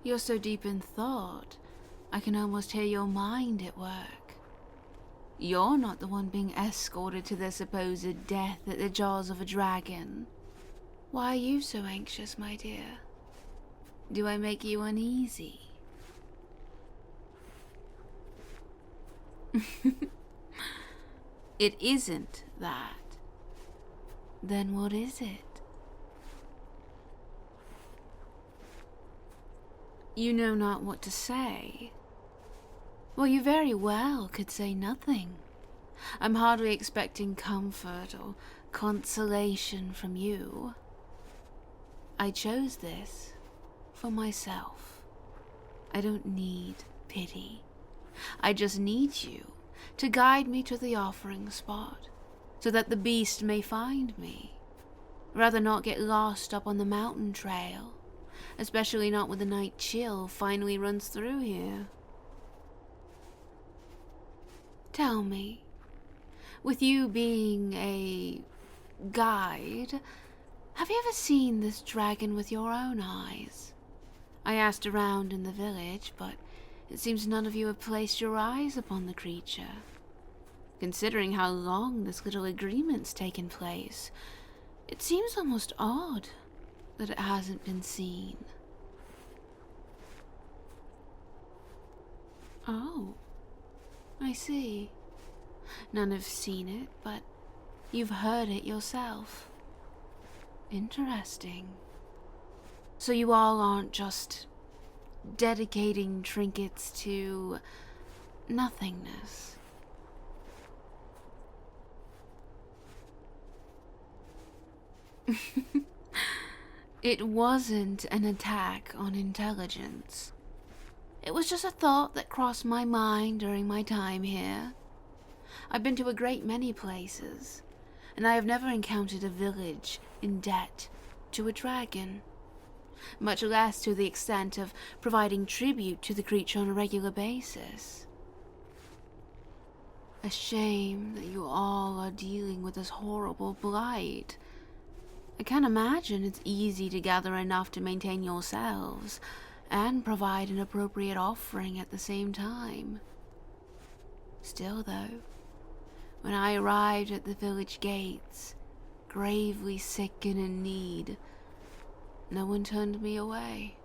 You're so deep in thought, I can almost hear your mind at work. You're not the one being escorted to their supposed death at the jaws of a dragon. Why are you so anxious, my dear? Do I make you uneasy? It isn't that. Then what is it? You know not what to say. Well, you very well could say nothing. I'm hardly expecting comfort or consolation from you. I chose this for myself. I don't need pity. I just need you to guide me to the offering spot, so that the beast may find me. Rather not get lost up on the mountain trail, especially not when the night chill finally runs through here. Tell me, with you being a guide, have you ever seen this dragon with your own eyes? I asked around in the village, but it seems none of you have placed your eyes upon the creature. Considering how long this little agreement's taken place, it seems almost odd that it hasn't been seen. Oh, I see. None have seen it, but you've heard it yourself. Interesting. So you all aren't just dedicating trinkets to nothingness. It wasn't an attack on intelligence. It was just a thought that crossed my mind during my time here. I've been to a great many places, and I have never encountered a village in debt to a dragon, much less to the extent of providing tribute to the creature on a regular basis. A shame that you all are dealing with this horrible blight. I can't imagine it's easy to gather enough to maintain yourselves and provide an appropriate offering at the same time. Still though, when I arrived at the village gates, gravely sick and in need, no one turned me away,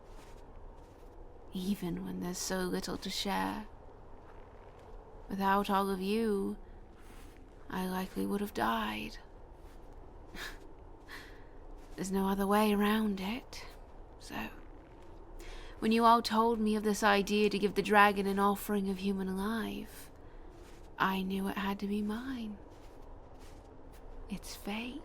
even when there's so little to share. Without all of you, I likely would have died. There's no other way around it, so when you all told me of this idea to give the dragon an offering of human life, I knew it had to be mine. It's fate.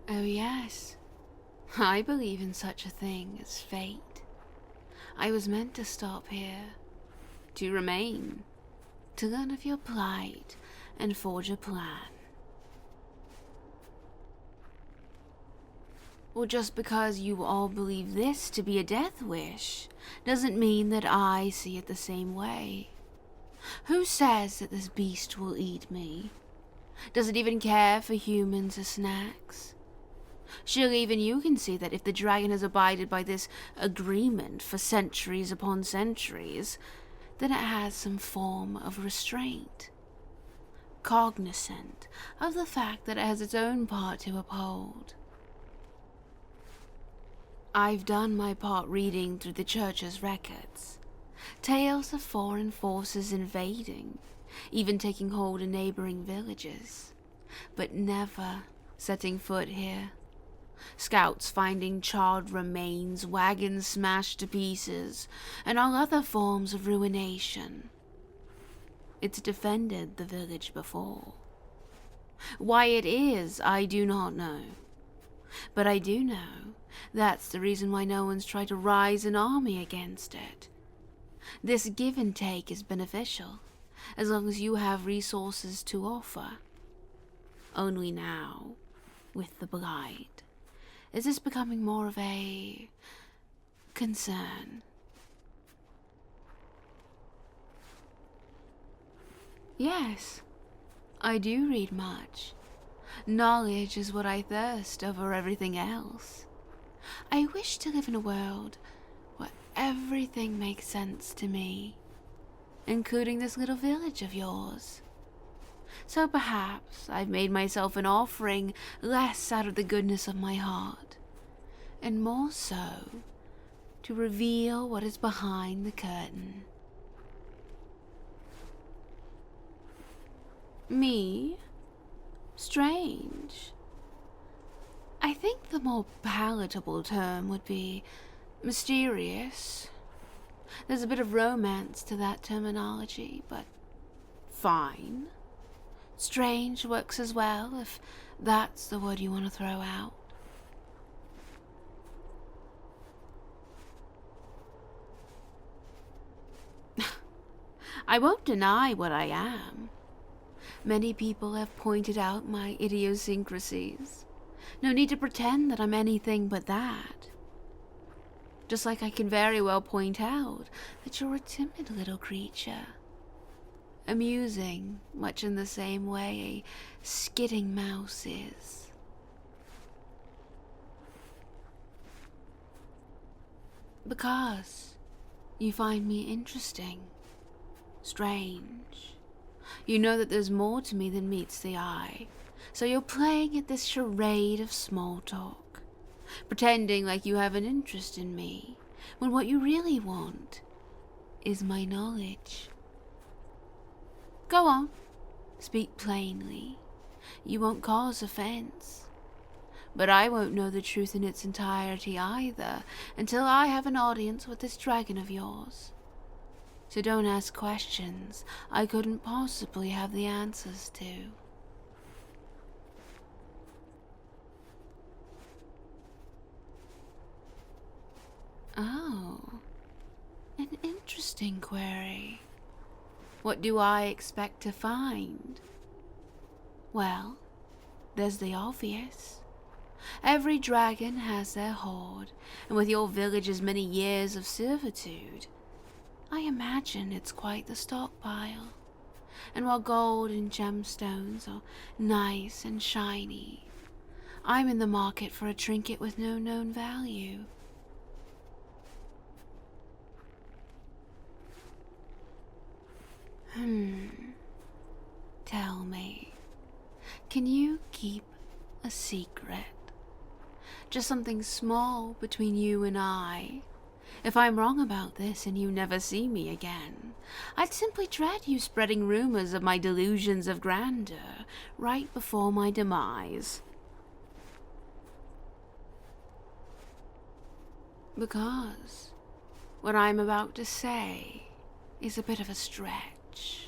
Oh yes, I believe in such a thing as fate. I was meant to stop here, to remain, to learn of your plight and forge a plan. Well, just because you all believe this to be a death wish doesn't mean that I see it the same way. Who says that this beast will eat me? Does it even care for humans as snacks? Surely even you can see that if the dragon has abided by this agreement for centuries upon centuries, then it has some form of restraint. Cognizant of the fact that it has its own part to uphold. I've done my part reading through the church's records. Tales of foreign forces invading, even taking hold in neighboring villages, but never setting foot here. Scouts finding charred remains, wagons smashed to pieces, and all other forms of ruination. It's defended the village before. Why it is, I do not know. But I do know that's the reason why no one's tried to rise an army against it. This give and take is beneficial, as long as you have resources to offer. Only now, with the blight, is this becoming more of a concern. Yes, I do read much. Knowledge is what I thirst over everything else. I wish to live in a world where everything makes sense to me, including this little village of yours. So perhaps I've made myself an offering less out of the goodness of my heart, and more so to reveal what is behind the curtain. Me? Strange. I think the more palatable term would be mysterious. There's a bit of romance to that terminology, but fine. Strange works as well, if that's the word you want to throw out. I won't deny what I am. Many people have pointed out my idiosyncrasies. No need to pretend that I'm anything but that. Just like I can very well point out that you're a timid little creature. Amusing, much in the same way a skidding mouse is. Because you find me interesting, strange. You know that there's more to me than meets the eye, so you're playing at this charade of small talk, pretending like you have an interest in me, when what you really want is my knowledge. Go on, speak plainly. You won't cause offense. But I won't know the truth in its entirety either, until I have an audience with this dragon of yours. So don't ask questions I couldn't possibly have the answers to. Oh, an interesting query. What do I expect to find? Well, there's the obvious. Every dragon has their horde, and with your village's many years of servitude, I imagine it's quite the stockpile. And while gold and gemstones are nice and shiny, I'm in the market for a trinket with no known value. Tell me, can you keep a secret? Just something small between you and I. If I'm wrong about this and you never see me again, I'd simply dread you spreading rumors of my delusions of grandeur right before my demise. Because what I'm about to say is a bit of a stretch,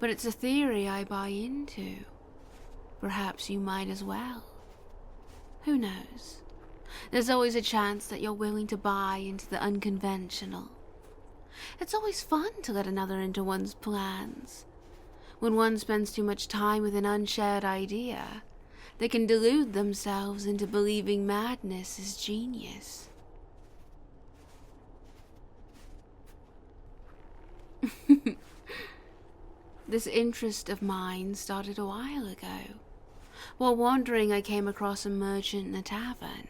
but it's a theory I buy into. Perhaps you might as well. Who knows? There's always a chance that you're willing to buy into the unconventional. It's always fun to let another into one's plans. When one spends too much time with an unshared idea, they can delude themselves into believing madness is genius. This interest of mine started a while ago. While wandering, I came across a merchant in a tavern.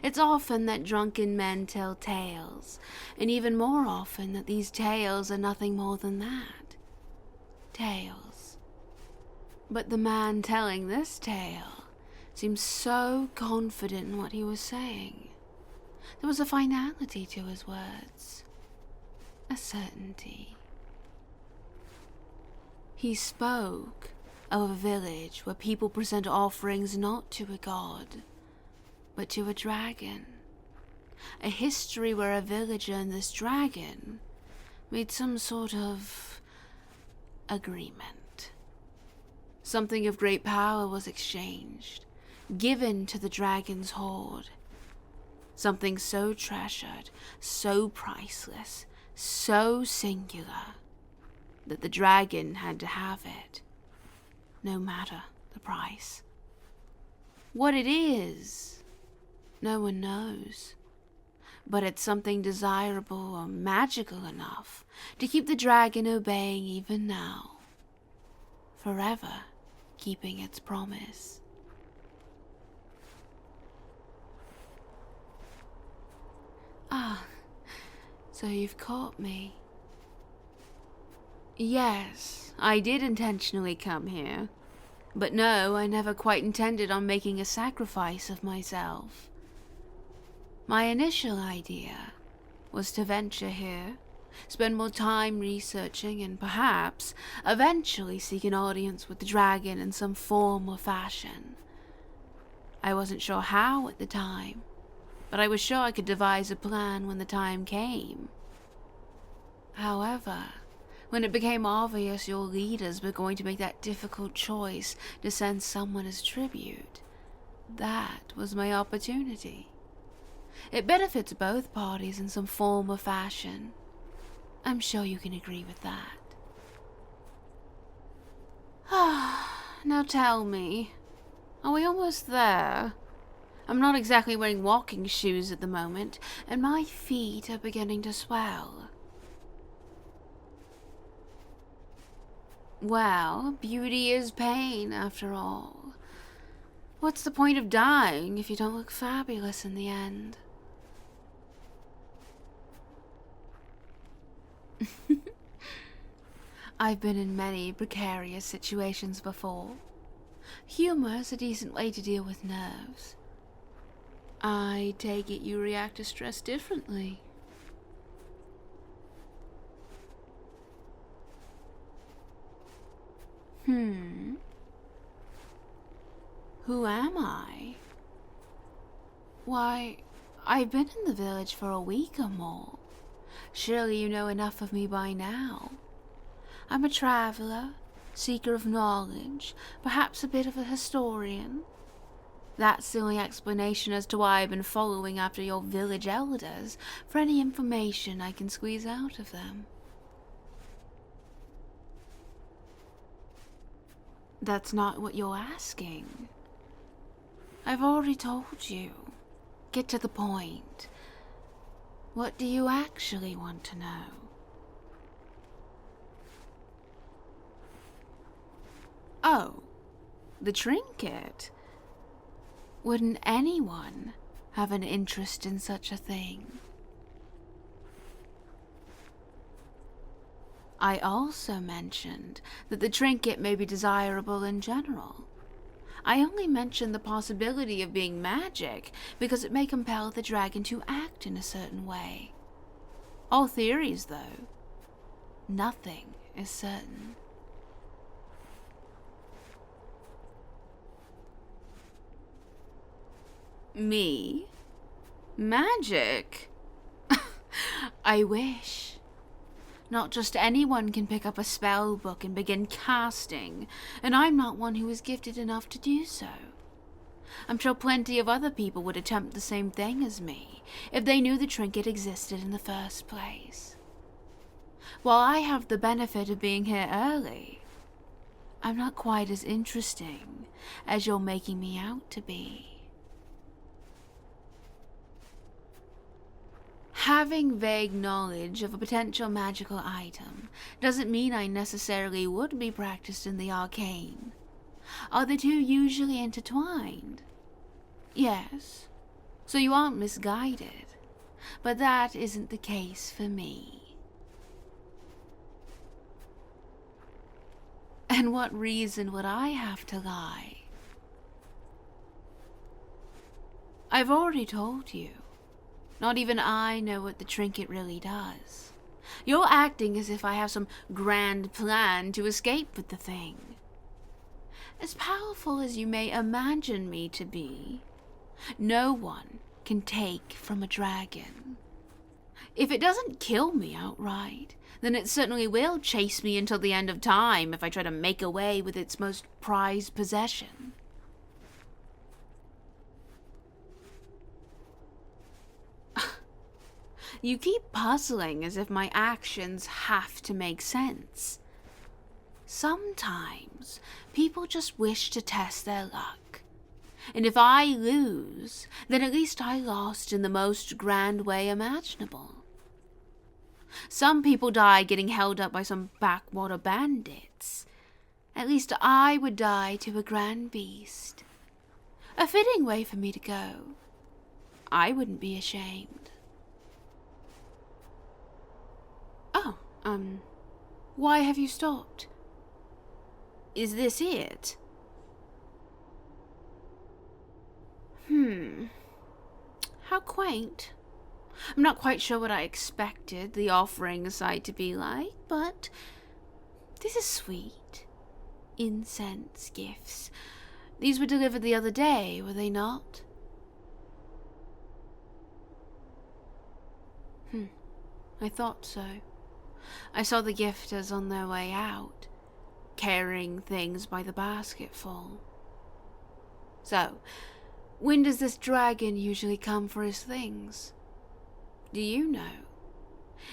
It's often that drunken men tell tales, and even more often that these tales are nothing more than that. Tales. But the man telling this tale seemed so confident in what he was saying. There was a finality to his words, a certainty. He spoke of a village where people present offerings not to a god, but to a dragon. A history where a villager and this dragon made some sort of agreement. Something of great power was exchanged, given to the dragon's horde. Something so treasured, so priceless, so singular, that the dragon had to have it, no matter the price. What it is, no one knows, but it's something desirable or magical enough to keep the dragon obeying even now. Forever keeping its promise. Ah, so you've caught me. Yes, I did intentionally come here. But no, I never quite intended on making a sacrifice of myself. My initial idea was to venture here, spend more time researching, and perhaps eventually seek an audience with the dragon in some form or fashion. I wasn't sure how at the time, but I was sure I could devise a plan when the time came. However, when it became obvious your leaders were going to make that difficult choice to send someone as tribute, that was my opportunity. It benefits both parties in some form or fashion. I'm sure you can agree with that. Now tell me, are we almost there? I'm not exactly wearing walking shoes at the moment, and my feet are beginning to swell. Well, beauty is pain, after all. What's the point of dying if you don't look fabulous in the end? I've been in many precarious situations before. Humor's a decent way to deal with nerves. I take it you react to stress differently. Who am I? Why, I've been in the village for a week or more. Surely you know enough of me by now. I'm a traveler, seeker of knowledge, perhaps a bit of a historian. That's the only explanation as to why I've been following after your village elders for any information I can squeeze out of them. That's not what you're asking. I've already told you. Get to the point. What do you actually want to know? Oh, the trinket. Wouldn't anyone have an interest in such a thing? I also mentioned that the trinket may be desirable in general. I only mentioned the possibility of being magic because it may compel the dragon to act in a certain way. All theories, though. Nothing is certain. Me? Magic? I wish. Not just anyone can pick up a spell book and begin casting, and I'm not one who is gifted enough to do so. I'm sure plenty of other people would attempt the same thing as me, if they knew the trinket existed in the first place. While I have the benefit of being here early, I'm not quite as interesting as you're making me out to be. Having vague knowledge of a potential magical item doesn't mean I necessarily would be practiced in the arcane. Are the two usually intertwined? Yes, so you aren't misguided, but that isn't the case for me. And what reason would I have to lie? I've already told you. Not even I know what the trinket really does. You're acting as if I have some grand plan to escape with the thing. As powerful as you may imagine me to be, no one can take from a dragon. If it doesn't kill me outright, then it certainly will chase me until the end of time if I try to make away with its most prized possession. You keep puzzling as if my actions have to make sense. Sometimes people just wish to test their luck. And if I lose, then at least I lost in the most grand way imaginable. Some people die getting held up by some backwater bandits. At least I would die to a grand beast. A fitting way for me to go. I wouldn't be ashamed. Oh, why have you stopped? Is this it? How quaint. I'm not quite sure what I expected the offering side to be like, but this is sweet. Incense gifts. These were delivered the other day, were they not? I thought so. I saw the gifters on their way out, carrying things by the basketful. So, when does this dragon usually come for his things? Do you know?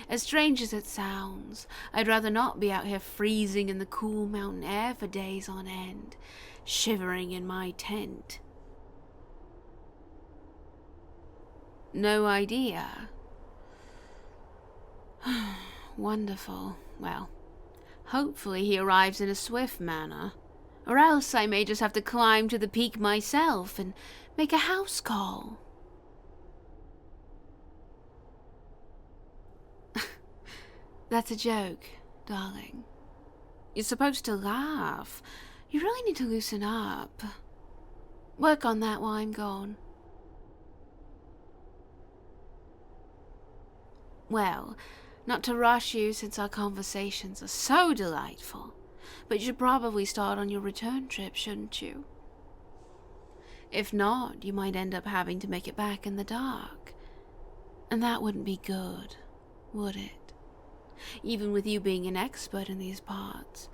As strange as it sounds, I'd rather not be out here freezing in the cool mountain air for days on end, shivering in my tent. No idea. Wonderful. Well, hopefully he arrives in a swift manner, or else I may just have to climb to the peak myself and make a house call. That's a joke, darling. You're supposed to laugh. You really need to loosen up. Work on that while I'm gone. Well, not to rush you since our conversations are so delightful, but you should probably start on your return trip, shouldn't you? If not, you might end up having to make it back in the dark. And that wouldn't be good, would it? Even with you being an expert in these parts,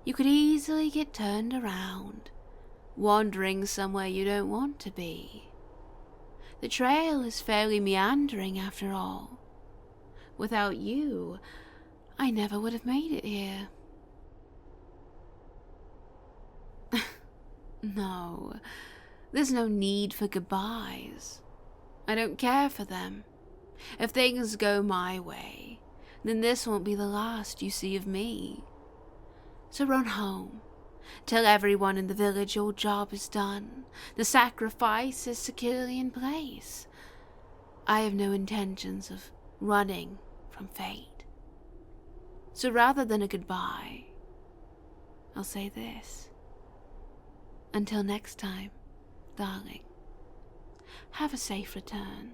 you could easily get turned around, wandering somewhere you don't want to be. The trail is fairly meandering after all. Without you, I never would have made it here. No, there's no need for goodbyes. I don't care for them. If things go my way, then this won't be the last you see of me. So run home. Tell everyone in the village your job is done. The sacrifice is securely in place. I have no intentions of running from fate. So rather than a goodbye, I'll say this. Until next time, darling, have a safe return.